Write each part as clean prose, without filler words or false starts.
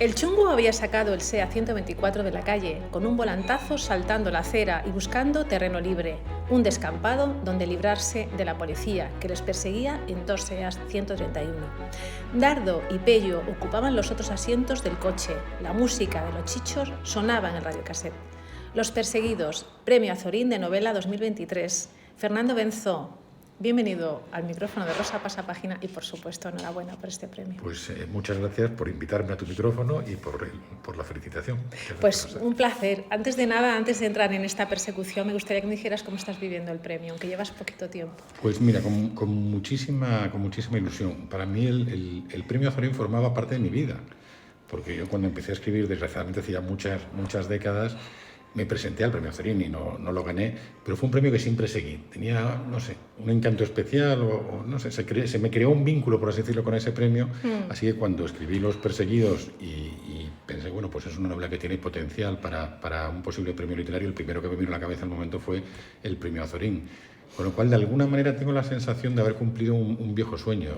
El chungo había sacado el SEA 124 de la calle, con un volantazo saltando la acera y buscando terreno libre, un descampado donde librarse de la policía, que les perseguía en dos SEAs 131. Dardo y Pello ocupaban los otros asientos del coche, la música de los chichos sonaba en el radiocassette. Los perseguidos, Premio Azorín de Novela 2023, Fernando Benzó. Bienvenido al micrófono de Rosa Pasapágina y, por supuesto, enhorabuena por este premio. Pues muchas gracias por invitarme a tu micrófono y por la felicitación. Pues un placer. Antes de nada, antes de entrar en esta persecución, me gustaría que me dijeras cómo estás viviendo el premio, aunque llevas poquito tiempo. Pues mira, con muchísima ilusión. Para mí el premio Azorín formaba parte de mi vida, porque yo cuando empecé a escribir, desgraciadamente hacía muchas décadas, me presenté al premio Azorín y no lo gané, pero fue un premio que siempre seguí. Tenía, no sé, un encanto especial o no sé, se me creó un vínculo, por así decirlo, con ese premio. Así que cuando escribí Los Perseguidos y pensé, bueno, pues es una novela que tiene potencial para un posible premio literario, el primero que me vino a la cabeza al momento fue el premio Azorín. Con lo cual, de alguna manera, tengo la sensación de haber cumplido un viejo sueño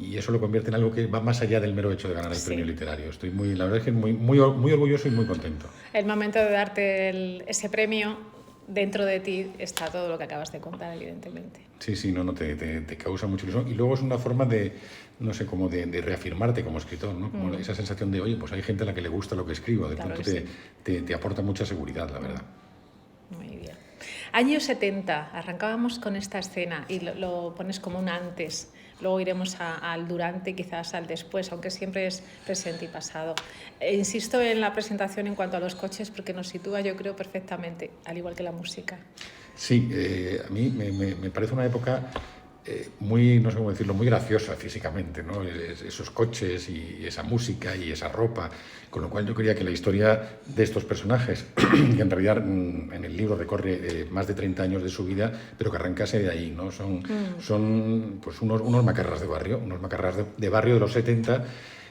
y eso lo convierte en algo que va más allá del mero hecho de ganar el premio literario. Estoy la verdad es que muy orgulloso y muy contento. El momento de darte ese premio, dentro de ti está todo lo que acabas de contar, evidentemente. Sí, te causa mucha ilusión. Y luego es una forma de, no sé, como de reafirmarte como escritor, ¿no? Como esa sensación de, oye, pues hay gente a la que le gusta lo que escribo. De pronto te aporta mucha seguridad, la verdad. Muy bien. Años 70, arrancábamos con esta escena y lo pones como un antes. Luego iremos al durante y quizás al después, aunque siempre es presente y pasado. Insisto en la presentación en cuanto a los coches porque nos sitúa, yo creo, perfectamente, al igual que la música. Sí, a mí me parece una época muy, no sé cómo decirlo, muy graciosa físicamente, ¿no? Esos coches y esa música y esa ropa, con lo cual yo quería que la historia de estos personajes, que en realidad en el libro recorre más de 30 años de su vida, pero que arrancase de ahí, ¿no? Son pues unos macarras de barrio, de barrio de los 70,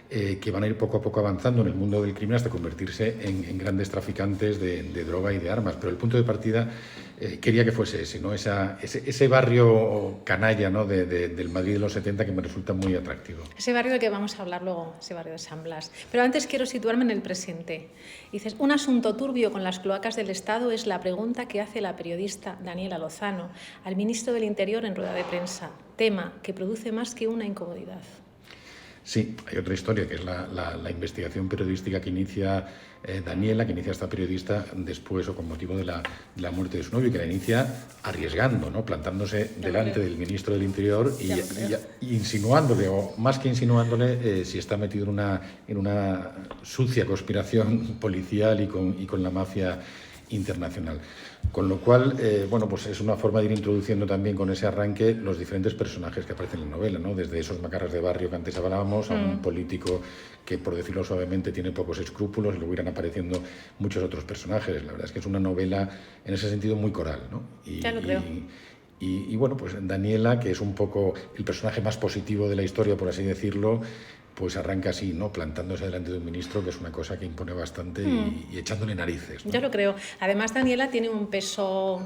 que van a ir poco a poco avanzando en el mundo del crimen hasta convertirse en grandes traficantes de droga y de armas. Pero el punto de partida quería que fuese ese, ¿no? Ese barrio canalla, ¿no? del Madrid de los 70 que me resulta muy atractivo. Ese barrio del que vamos a hablar luego, ese barrio de San Blas. Pero antes quiero situarme en el presente. Dices, un asunto turbio con las cloacas del Estado es la pregunta que hace la periodista Daniela Lozano al ministro del Interior en rueda de prensa. Tema que produce más que una incomodidad. Sí, hay otra historia, que es la investigación periodística que inicia Daniela, que inicia esta periodista después o con motivo de la muerte de su novio, que la inicia arriesgando, ¿no? Plantándose delante del ministro del Interior y insinuándole, o más que insinuándole, si está metido en una sucia conspiración policial y con la mafia internacional. Con lo cual, bueno, pues es una forma de ir introduciendo también con ese arranque los diferentes personajes que aparecen en la novela, ¿no? Desde esos macarras de barrio que antes hablábamos a un político que, por decirlo suavemente, tiene pocos escrúpulos, y luego irán apareciendo muchos otros personajes. La verdad es que es una novela en ese sentido muy coral, ¿no? Ya lo creo. Y bueno, pues Daniela, que es un poco el personaje más positivo de la historia, por así decirlo, pues arranca así, ¿no? Plantándose delante de un ministro, que es una cosa que impone bastante y echándole narices, ¿no? Yo lo creo. Además, Daniela tiene un peso,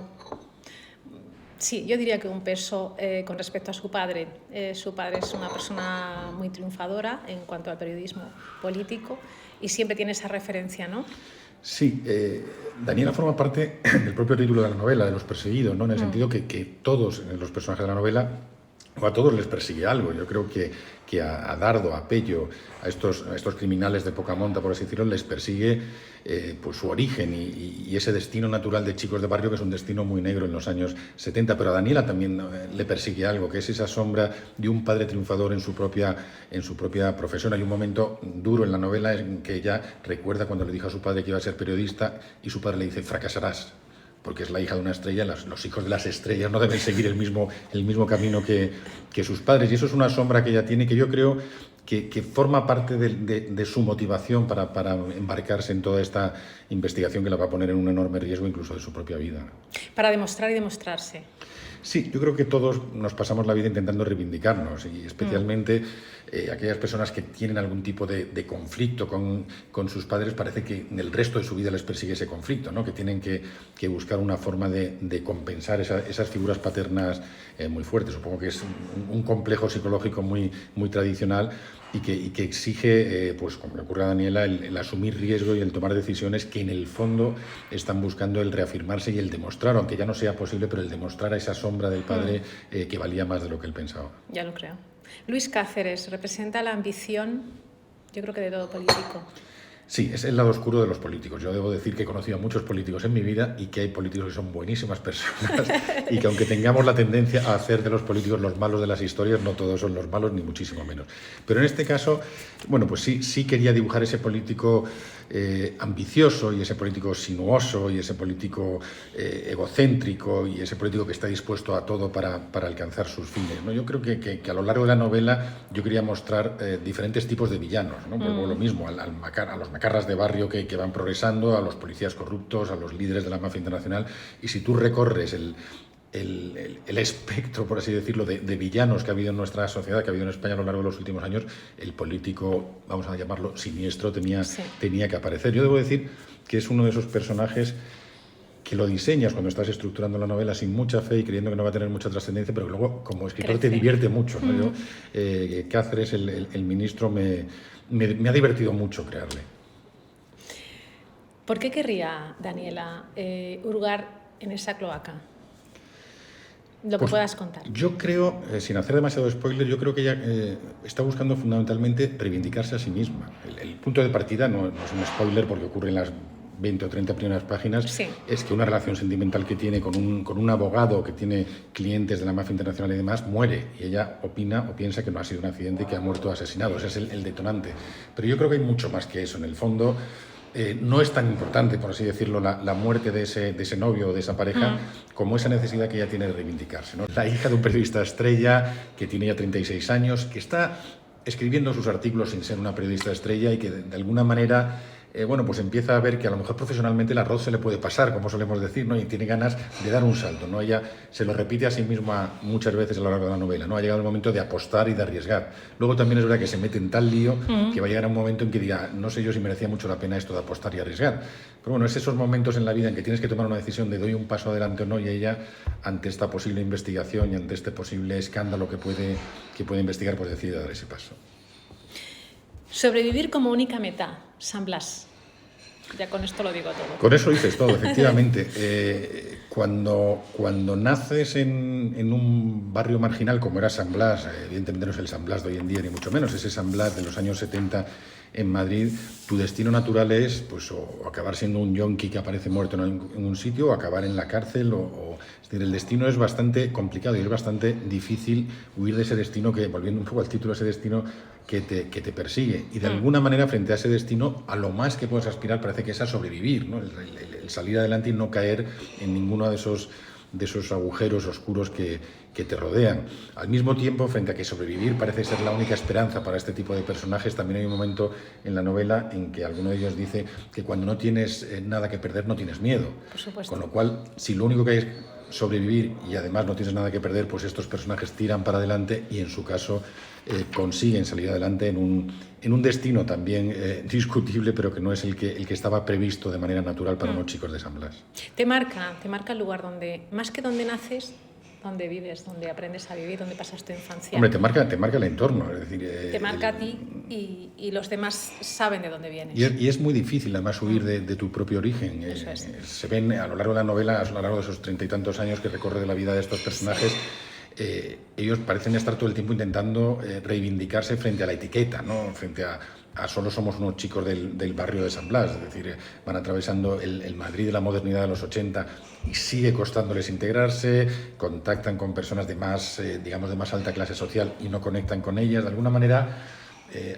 sí, yo diría que un peso con respecto a su padre. Su padre es una persona muy triunfadora en cuanto al periodismo político y siempre tiene esa referencia, ¿no? Sí, Daniela forma parte del propio título de la novela, de Los Perseguidos, ¿no? En el sentido que todos los personajes de la novela, o a todos les persigue algo. Yo creo que a Dardo, a Pello, a estos criminales de poca monta, por así decirlo, les persigue pues su origen y ese destino natural de chicos de barrio, que es un destino muy negro en los años 70. Pero a Daniela también le persigue algo, que es esa sombra de un padre triunfador en su propia profesión. Hay un momento duro en la novela en que ella recuerda cuando le dijo a su padre que iba a ser periodista y su padre le dice: fracasarás, porque es la hija de una estrella. Los hijos de las estrellas no deben seguir el mismo camino que sus padres. Y eso es una sombra que ella tiene, que yo creo que forma parte de su motivación para embarcarse en toda esta investigación que la va a poner en un enorme riesgo, incluso de su propia vida. Para demostrar y demostrarse. Sí, yo creo que todos nos pasamos la vida intentando reivindicarnos y especialmente aquellas personas que tienen algún tipo de conflicto con sus padres, parece que en el resto de su vida les persigue ese conflicto, ¿no? Que tienen que buscar una forma de compensar esas figuras paternas muy fuertes. Supongo que es un complejo psicológico muy tradicional y que exige, pues como le ocurre a Daniela, el asumir riesgo y el tomar decisiones que en el fondo están buscando el reafirmarse y el demostrar, aunque ya no sea posible, pero el demostrar a esa sombra del padre que valía más de lo que él pensaba. Ya lo creo. Luis Cáceres representa la ambición, yo creo que de todo político. Sí, es el lado oscuro de los políticos. Yo debo decir que he conocido a muchos políticos en mi vida y que hay políticos que son buenísimas personas y que aunque tengamos la tendencia a hacer de los políticos los malos de las historias, no todos son los malos, ni muchísimo menos. Pero en este caso, bueno, pues sí quería dibujar ese político ambicioso y ese político sinuoso y ese político egocéntrico y ese político que está dispuesto a todo para alcanzar sus fines, ¿no? Yo creo que a lo largo de la novela yo quería mostrar diferentes tipos de villanos, ¿no? Pues lo mismo, a los macarras de barrio que van progresando, a los policías corruptos, a los líderes de la mafia internacional, y si tú recorres el espectro, por así decirlo, de villanos que ha habido en nuestra sociedad, que ha habido en España a lo largo de los últimos años, el político, vamos a llamarlo siniestro, tenía que aparecer. Yo debo decir que es uno de esos personajes que lo diseñas cuando estás estructurando la novela sin mucha fe y creyendo que no va a tener mucha trascendencia, pero que luego como escritor te divierte mucho, ¿no? Cáceres, el ministro, me ha divertido mucho crearle. ¿Por qué querría Daniela hurgar en esa cloaca? Lo que puedas contar. Yo creo, sin hacer demasiado spoiler, yo creo que ella está buscando fundamentalmente reivindicarse a sí misma. El punto de partida no es un spoiler porque ocurre en las 20 o 30 primeras páginas, es que una relación sentimental que tiene con un abogado que tiene clientes de la mafia internacional y demás, muere. Y ella opina o piensa que no ha sido un accidente y que ha muerto asesinado. Ese es el detonante. Pero yo creo que hay mucho más que eso. En el fondo, no es tan importante, por así decirlo, la muerte de ese novio o de esa pareja como esa necesidad que ella tiene de reivindicarse, ¿no? La hija de un periodista estrella que tiene ya 36 años, que está escribiendo sus artículos sin ser una periodista estrella y que de alguna manera pues empieza a ver que a lo mejor profesionalmente el arroz se le puede pasar, como solemos decir, ¿no? Y tiene ganas de dar un salto, ¿no? Ella se lo repite a sí misma muchas veces a lo largo de la novela, ¿no? Ha llegado el momento de apostar y de arriesgar. Luego también es verdad que se mete en tal lío que va a llegar un momento en que diga, no sé yo si merecía mucho la pena esto de apostar y arriesgar. Pero bueno, es esos momentos en la vida en que tienes que tomar una decisión de doy un paso adelante o no, y ella, ante esta posible investigación y ante este posible escándalo que puede investigar, pues decide dar ese paso. Sobrevivir como única meta, San Blas. Ya con esto lo digo todo. Con eso dices todo, efectivamente. Cuando naces en un barrio marginal como era San Blas, evidentemente no es el San Blas de hoy en día, ni mucho menos, ese San Blas de los años 70 en Madrid, tu destino natural es pues, o acabar siendo un yonki que aparece muerto en un sitio, o acabar en la cárcel, es decir, el destino es bastante complicado y es bastante difícil huir de ese destino, que, volviendo un poco al título, ese destino que te persigue. Y de alguna manera, frente a ese destino, a lo más que puedes aspirar parece que es a sobrevivir, ¿no? El salir adelante y no caer en ninguno de esos agujeros oscuros que te rodean. Al mismo tiempo, frente a que sobrevivir parece ser la única esperanza para este tipo de personajes, también hay un momento en la novela en que alguno de ellos dice que cuando no tienes nada que perder, no tienes miedo. Por supuesto. Con lo cual, si lo único que hay es sobrevivir y además no tienes nada que perder, pues estos personajes tiran para adelante y en su caso consiguen salir adelante en un destino también discutible, pero que no es el que estaba previsto de manera natural para unos chicos de San Blas. Te marca el lugar donde, más que donde naces, donde vives, donde aprendes a vivir, donde pasas tu infancia. Hombre, te marca el entorno, es decir... te marca a ti y los demás saben de dónde vienes. Y es muy difícil además huir de tu propio origen. Eso es. Se ven a lo largo de la novela, a lo largo de esos 30 y tantos años que recorre de la vida de estos personajes, ellos parecen estar todo el tiempo intentando reivindicarse frente a la etiqueta, ¿no? Frente a solo somos unos chicos del barrio de San Blas, es decir, van atravesando el Madrid de la modernidad de los 80 y sigue costándoles integrarse, contactan con personas de más alta clase social y no conectan con ellas. De alguna manera,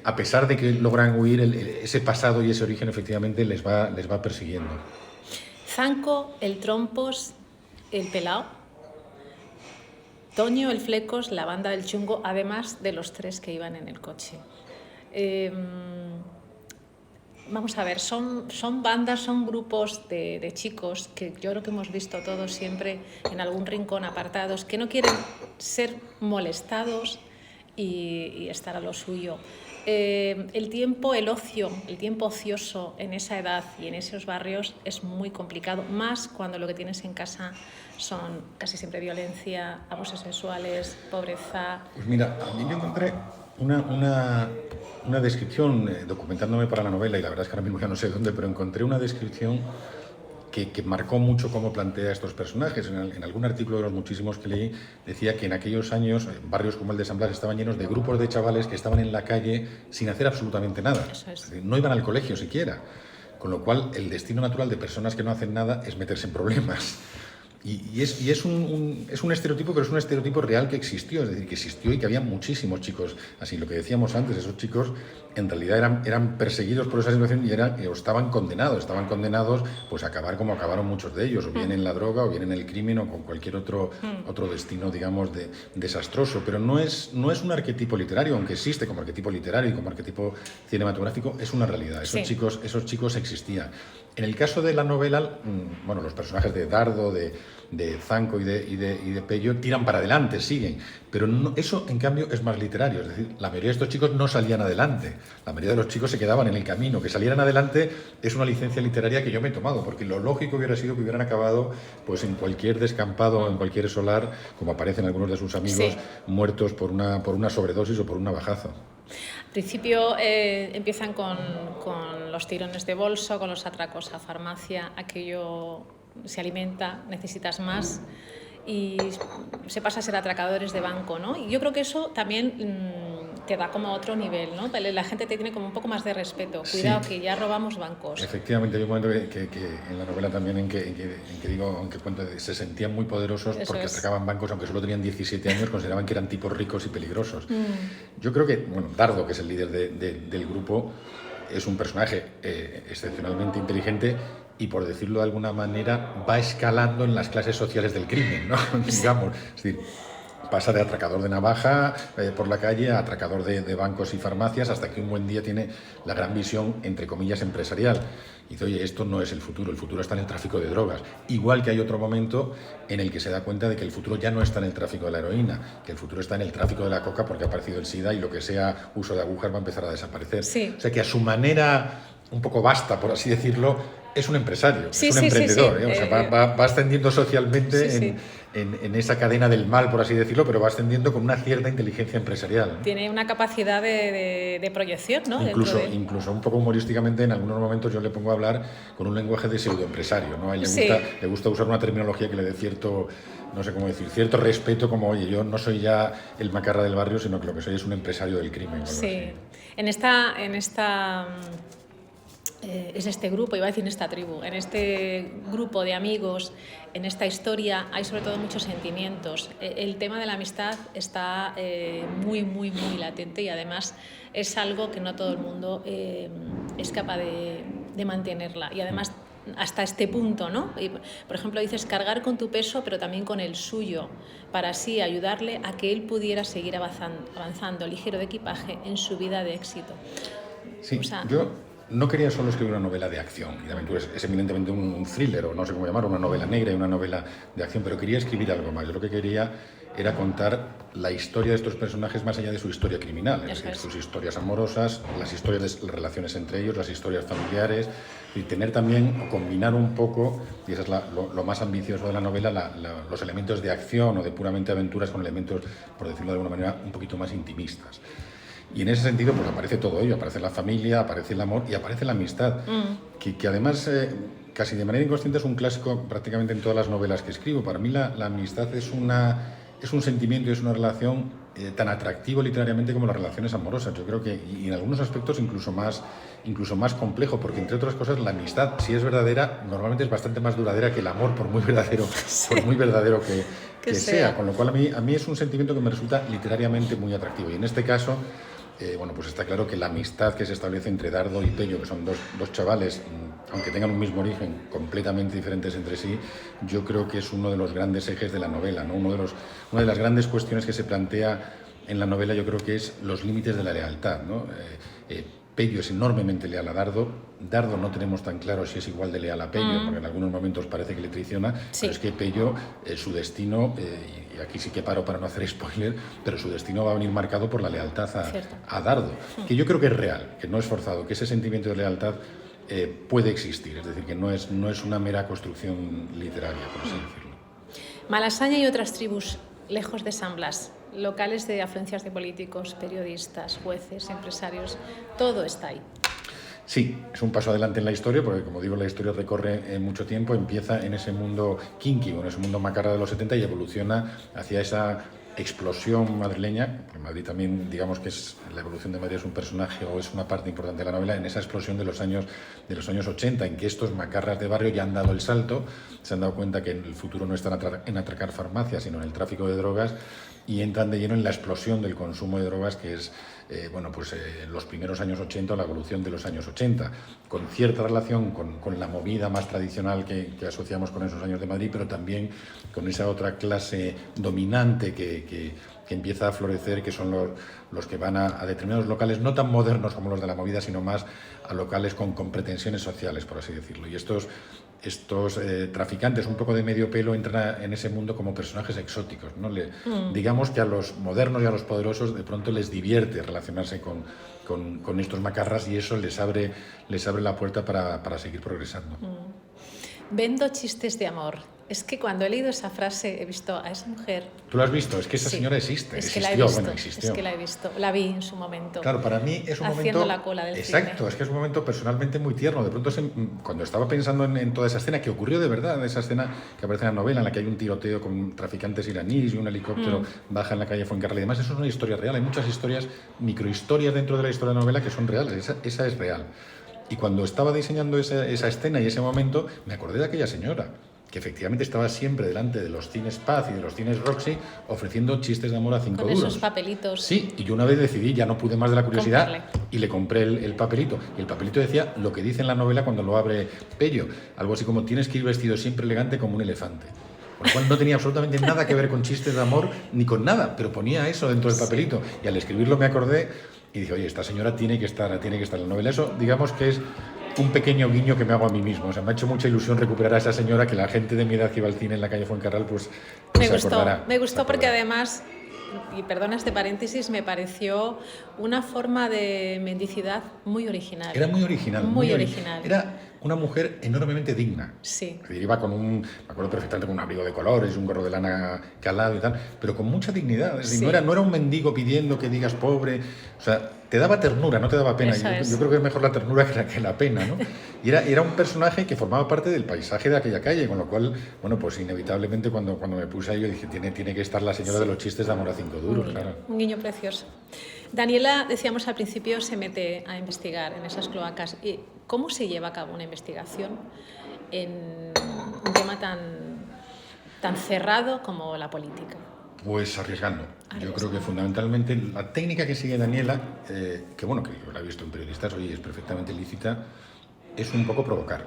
a pesar de que logran huir, ese pasado y ese origen efectivamente les va persiguiendo. Zanco, el Trompos, el Pelao, Toño, el Flecos, la banda del Chungo, además de los tres que iban en el coche. vamos a ver, son bandas, son grupos de chicos que yo creo que hemos visto todos siempre en algún rincón apartados, que no quieren ser molestados y estar a lo suyo. El tiempo ocioso en esa edad y en esos barrios es muy complicado, más cuando lo que tienes en casa son casi siempre violencia, abusos sexuales, pobreza. Pues mira, a mí yo encontré una descripción, documentándome para la novela, y la verdad es que ahora mismo ya no sé dónde, pero encontré una descripción que marcó mucho cómo plantea estos personajes. En algún artículo de los muchísimos que leí, decía que en aquellos años, barrios como el de San Blas estaban llenos de grupos de chavales que estaban en la calle sin hacer absolutamente nada. Eso es. Es decir, no iban al colegio siquiera. Con lo cual, el destino natural de personas que no hacen nada es meterse en problemas. Y es un estereotipo, pero es un estereotipo real que existió, es decir, que existió y que había muchísimos chicos. Así, lo que decíamos antes, esos chicos en realidad eran perseguidos por esa situación o estaban condenados pues a acabar como acabaron muchos de ellos, o bien en la droga, o bien en el crimen, o con cualquier otro destino, digamos, desastroso. Pero no es un arquetipo literario, aunque existe como arquetipo literario y como arquetipo cinematográfico, es una realidad. Esos chicos existían. En el caso de la novela, bueno, los personajes de Dardo, de Zanco y de Pello tiran para adelante, siguen. Pero no, eso, en cambio, es más literario. Es decir, la mayoría de estos chicos no salían adelante. La mayoría de los chicos se quedaban en el camino. Que salieran adelante es una licencia literaria que yo me he tomado, porque lo lógico hubiera sido que hubieran acabado pues en cualquier descampado, en cualquier solar, como aparecen algunos de sus amigos, muertos por una sobredosis o por un navajazo. Al principio empiezan con los tirones de bolso, con los atracos a farmacia, aquello se alimenta, necesitas más y se pasa a ser atracadores de banco, ¿no? Y yo creo que eso también te da como otro nivel, ¿no? La gente te tiene como un poco más de respeto. Cuidado, que ya robamos bancos. Efectivamente, hay un momento que en la novela también en que digo, aunque cuento, se sentían muy poderosos porque atracaban bancos, aunque solo tenían 17 años, consideraban que eran tipos ricos y peligrosos. Yo creo que, bueno, Dardo, que es el líder del grupo, es un personaje excepcionalmente inteligente y, por decirlo de alguna manera, va escalando en las clases sociales del crimen, ¿no? Digamos, es decir, pasa de atracador de navaja por la calle a atracador de bancos y farmacias, hasta que un buen día tiene la gran visión, entre comillas, empresarial. Y dice, oye, esto no es el futuro está en el tráfico de drogas. Igual que hay otro momento en el que se da cuenta de que el futuro ya no está en el tráfico de la heroína, que el futuro está en el tráfico de la coca, porque ha aparecido el SIDA y lo que sea uso de agujas va a empezar a desaparecer. Sí. O sea que a su manera un poco vasta, por así decirlo, es un empresario, es un emprendedor. O sea, va ascendiendo socialmente en esa cadena del mal, por así decirlo, pero va ascendiendo con una cierta inteligencia empresarial, ¿no? Tiene una capacidad de proyección, ¿no? Incluso un poco humorísticamente, en algunos momentos yo le pongo a hablar con un lenguaje de pseudoempresario, ¿no? A él le gusta usar una terminología que le dé cierto, no sé cómo decir, cierto respeto, como, oye, yo no soy ya el macarra del barrio, sino que lo que soy es un empresario del crimen. Sí. En este grupo, iba a decir en esta tribu, en este grupo de amigos, en esta historia hay sobre todo muchos sentimientos. El tema de la amistad está muy, muy, muy latente y además es algo que no todo el mundo es capaz de mantenerla. Y además hasta este punto, ¿no? Por ejemplo, dices cargar con tu peso, pero también con el suyo, para así ayudarle a que él pudiera seguir avanzando ligero de equipaje en su vida de éxito. Sí, o sea, yo no quería solo escribir una novela de acción y de aventuras, es eminentemente un thriller, o no sé cómo llamarlo, una novela negra y una novela de acción, pero quería escribir algo más. Yo lo que quería era contar la historia de estos personajes más allá de su historia criminal, es decir, sus historias amorosas, las historias de las relaciones entre ellos, las historias familiares, y tener también, o combinar un poco, y eso es lo más ambicioso de la novela, los elementos de acción o de puramente aventuras con elementos, por decirlo de alguna manera, un poquito más intimistas. Y en ese sentido, pues aparece todo ello, aparece la familia, aparece el amor y aparece la amistad, que además, casi de manera inconsciente, es un clásico prácticamente en todas las novelas que escribo. Para mí la amistad es un sentimiento y es una relación tan atractivo literariamente como las relaciones amorosas. Yo creo que, y en algunos aspectos incluso más complejo, porque entre otras cosas la amistad, si es verdadera, normalmente es bastante más duradera que el amor, por muy verdadero que sea. Con lo cual a mí es un sentimiento que me resulta literariamente muy atractivo. Y en este caso, bueno, pues está claro que la amistad que se establece entre Dardo y Pello, que son dos chavales, aunque tengan un mismo origen, completamente diferentes entre sí, yo creo que es uno de los grandes ejes de la novela, ¿no? Una de las grandes cuestiones que se plantea en la novela, yo creo que es los límites de la lealtad, ¿no? Pello es enormemente leal a Dardo. Dardo no tenemos tan claro si es igual de leal a Pello, porque en algunos momentos parece que le traiciona, Sí. pero es que Pello, su destino, y aquí sí que paro para no hacer spoiler, pero su destino va a venir marcado por la lealtad a Dardo, que yo creo que es real, que no es forzado, que ese sentimiento de lealtad puede existir, es decir, que no es una mera construcción literaria, por así decirlo. Malasaña y otras tribus lejos de San Blas, locales de afluencias de políticos, periodistas, jueces, empresarios, todo está ahí. Sí, es un paso adelante en la historia, porque como digo, la historia recorre mucho tiempo, empieza en ese mundo kinky, en ese mundo macarra de los 70 y evoluciona hacia esa explosión madrileña, porque Madrid también, digamos que es la evolución de Madrid es un personaje o es una parte importante de la novela, en esa explosión de los años 80, en que estos macarras de barrio ya han dado el salto, se han dado cuenta que el futuro no está en atracar farmacias, sino en el tráfico de drogas, y entran de lleno en la explosión del consumo de drogas, que es los primeros años 80, la evolución de los años 80, con cierta relación con la movida más tradicional que asociamos con esos años de Madrid, pero también con esa otra clase dominante que empieza a florecer, que son los que van a determinados locales no tan modernos como los de la movida, sino más a locales con pretensiones sociales, por así decirlo. Y estos traficantes un poco de medio pelo entran en ese mundo como personajes exóticos, ¿no? Digamos que a los modernos y a los poderosos de pronto les divierte relacionarse con estos macarras, y eso les abre la puerta para seguir progresando. Vendo chistes de amor. Es que cuando he leído esa frase he visto a esa mujer... ¿Tú la has visto? Es que esa señora existe. Es que la he visto, es que la he visto. La vi en su momento. Claro, para mí es un haciendo momento... la cola del Exacto, cine. es que es un momento personalmente muy tierno. De pronto, cuando estaba pensando en toda esa escena, que ocurrió de verdad, esa escena que aparece en la novela, en la que hay un tiroteo con traficantes iraníes y un helicóptero baja en la calle Fuencarral y demás, eso es una historia real. Hay muchas historias, microhistorias dentro de la historia de la novela que son reales. Esa es real. Y cuando estaba diseñando esa escena y ese momento, me acordé de aquella señora, que efectivamente estaba siempre delante de los cines Paz y de los cines Roxy ofreciendo chistes de amor a 5 duros. Con esos papelitos. Sí, y yo una vez decidí, ya no pude más de la curiosidad, comprarle. y le compré el papelito. Y el papelito decía lo que dice en la novela cuando lo abre Pello, algo así como: tienes que ir vestido siempre elegante como un elefante. Con lo cual no tenía absolutamente nada que ver con chistes de amor ni con nada, pero ponía eso dentro del papelito. Y al escribirlo me acordé y dije, oye, esta señora tiene que estar en la novela. Eso, digamos que es un pequeño guiño que me hago a mí mismo. O sea, me ha hecho mucha ilusión recuperar a esa señora, que la gente de mi edad que iba al cine en la calle Fuencarral, pues me gustó porque además, y perdona este paréntesis, me pareció una forma de mendicidad muy original. Era muy original. Muy original. Era una mujer enormemente digna. Sí. Es decir, iba me acuerdo perfectamente, con un abrigo de colores, un gorro de lana calado y tal, pero con mucha dignidad. Es decir, no era un mendigo pidiendo que digas pobre. O sea, te daba ternura, no te daba pena. Yo creo que es mejor la ternura que la pena, ¿no? Y era un personaje que formaba parte del paisaje de aquella calle, con lo cual, bueno, pues inevitablemente cuando me puse ahí, yo dije, tiene que estar la señora de los chistes de amor a 5 duros, claro. Un guiño precioso. Daniela, decíamos al principio, se mete a investigar en esas cloacas. ¿Y cómo se lleva a cabo una investigación en un tema tan cerrado como la política? Pues arriesgando. Yo creo que fundamentalmente la técnica que sigue Daniela, que yo la he visto en periodistas, oye, es perfectamente lícita, es un poco provocar.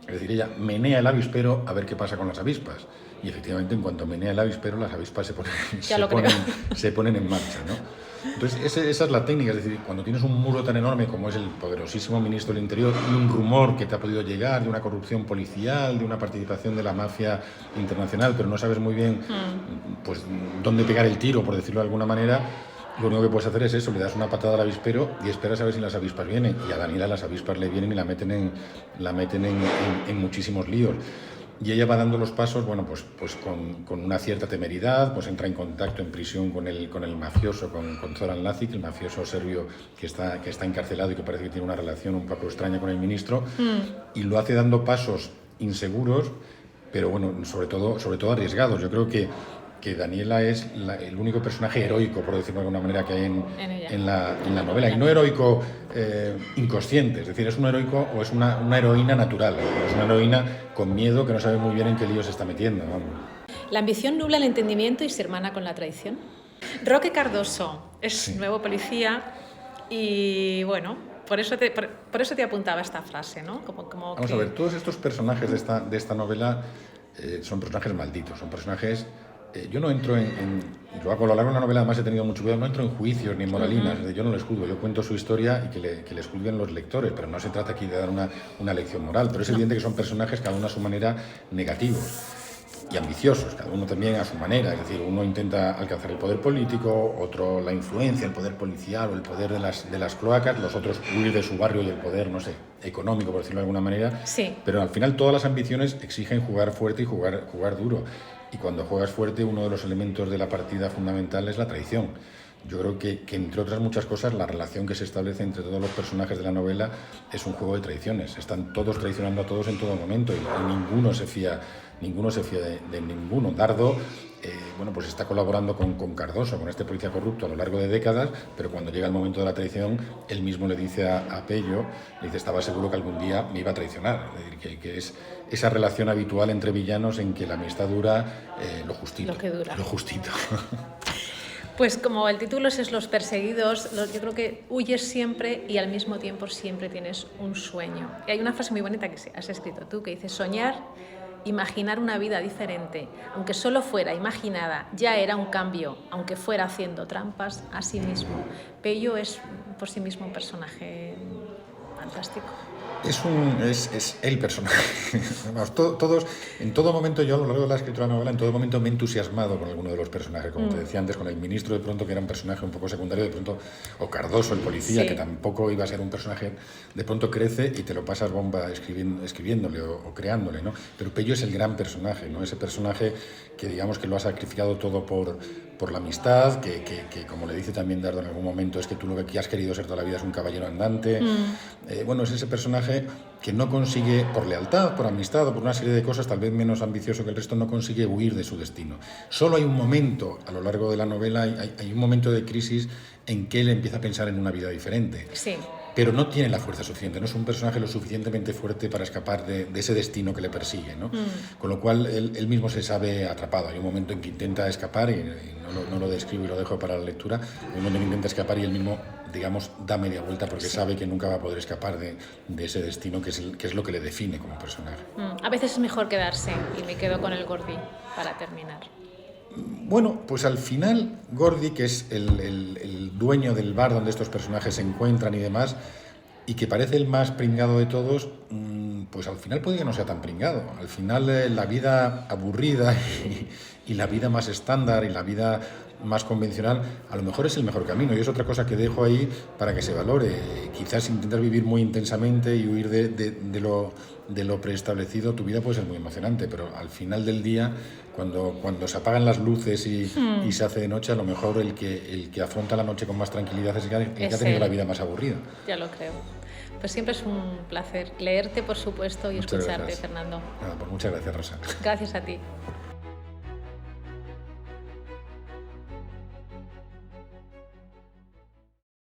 Es decir, ella menea el avispero a ver qué pasa con las avispas. Y efectivamente, en cuanto menea el avispero, las avispas se ponen en marcha, ¿no? Entonces, esa es la técnica. Es decir, cuando tienes un muro tan enorme como es el poderosísimo ministro del Interior y un rumor que te ha podido llegar de una corrupción policial, de una participación de la mafia internacional, pero no sabes muy bien pues dónde pegar el tiro, por decirlo de alguna manera, lo único que puedes hacer es eso: le das una patada al avispero y esperas a ver si las avispas vienen. Y a Daniela las avispas le vienen y la meten en muchísimos líos. Y ella va dando los pasos, pues con una cierta temeridad, pues entra en contacto en prisión con el mafioso, con Zoran Lazic, el mafioso serbio que está encarcelado y que parece que tiene una relación un poco extraña con el ministro, y lo hace dando pasos inseguros, pero sobre todo arriesgados. Yo creo que Daniela es el único personaje heroico, por decirlo de alguna manera, que hay en la novela. Y no heroico inconsciente, es decir, es un heroico o es una heroína natural. Es una heroína con miedo, que no sabe muy bien en qué lío se está metiendo. Vamos. La ambición nubla el entendimiento y se hermana con la traición. Roque Cardoso es nuevo policía y por eso te apuntaba esta frase, ¿no? Vamos a ver, todos estos personajes de esta novela son personajes malditos, son personajes yo no entro y lo hago a lo largo de la novela, además he tenido mucho cuidado, no entro en juicios ni en moralinas, yo no les juzgo, yo cuento su historia y que les juzguen los lectores, pero no se trata aquí de dar una lección moral, pero es evidente que son personajes, cada uno a su manera, negativos y ambiciosos, cada uno también a su manera, es decir, uno intenta alcanzar el poder político, otro la influencia, el poder policial o el poder de las cloacas, los otros huir de su barrio y el poder, no sé, económico, por decirlo de alguna manera, Sí. Pero al final todas las ambiciones exigen jugar fuerte y jugar duro, y cuando juegas fuerte uno de los elementos de la partida fundamental es la traición. Yo creo que entre otras muchas cosas, la relación que se establece entre todos los personajes de la novela es un juego de traiciones. Están todos traicionando a todos en todo momento y ninguno se fía de ninguno. Dardo, bueno, pues está colaborando con Cardoso, con este policía corrupto a lo largo de décadas, pero cuando llega el momento de la traición, él mismo le dice a Pello, le dice, estaba seguro que algún día me iba a traicionar. Es decir, que es esa relación habitual entre villanos en que la amistad dura lo justito. Lo que dura. Lo justito. Pues como el título es Los perseguidos, yo creo que huyes siempre y al mismo tiempo siempre tienes un sueño. Y hay una frase muy bonita que has escrito tú que dice, soñar, imaginar una vida diferente, aunque solo fuera imaginada, ya era un cambio, aunque fuera haciendo trampas a sí mismo. Pello es por sí mismo un personaje fantástico. Es el personaje. Vamos, todos, en todo momento, yo a lo largo de la escritura de la novela, en todo momento me he entusiasmado con alguno de los personajes, como te decía antes, con el ministro de pronto, que era un personaje un poco secundario, de pronto, o Cardoso, el policía, Sí. que tampoco iba a ser un personaje, de pronto crece y te lo pasas bomba escribiéndole o creándole, ¿no? Pero Pello es el gran personaje, ¿no? Ese personaje que digamos que lo ha sacrificado todo por la amistad, que como le dice también Dardo en algún momento, es que tú lo que has querido ser toda la vida es un caballero andante. Bueno, es ese personaje que no consigue, por lealtad, por amistad o por una serie de cosas, tal vez menos ambicioso que el resto, no consigue huir de su destino. Solo hay un momento, a lo largo de la novela, hay un momento de crisis en que él empieza a pensar en una vida diferente. Sí. Pero no tiene la fuerza suficiente, no es un personaje lo suficientemente fuerte para escapar de ese destino que le persigue, ¿no? Con lo cual él mismo se sabe atrapado. Hay un momento en que intenta escapar, y no lo describo y lo dejo para la lectura, hay un momento en que intenta escapar y él mismo, digamos, da media vuelta porque sabe que nunca va a poder escapar de ese destino que es lo que le define como personaje. A veces es mejor quedarse, y me quedo con el Gordi para terminar. Bueno, pues al final Gordi, que es el dueño del bar donde estos personajes se encuentran y demás, y que parece el más pringado de todos, pues al final puede que no sea tan pringado. Al final la vida aburrida y la vida más estándar y la vida más convencional a lo mejor es el mejor camino, y es otra cosa que dejo ahí para que se valore. Quizás intentar vivir muy intensamente y huir de lo preestablecido, tu vida puede ser muy emocionante, pero al final del día, cuando se apagan las luces y se hace de noche, a lo mejor el que afronta la noche con más tranquilidad es el que ha tenido la vida más aburrida. Ya lo creo. Pues siempre es un placer leerte, por supuesto, y Muchas escucharte, gracias. Fernando. Nada, pues muchas gracias, Rosa. Gracias a ti.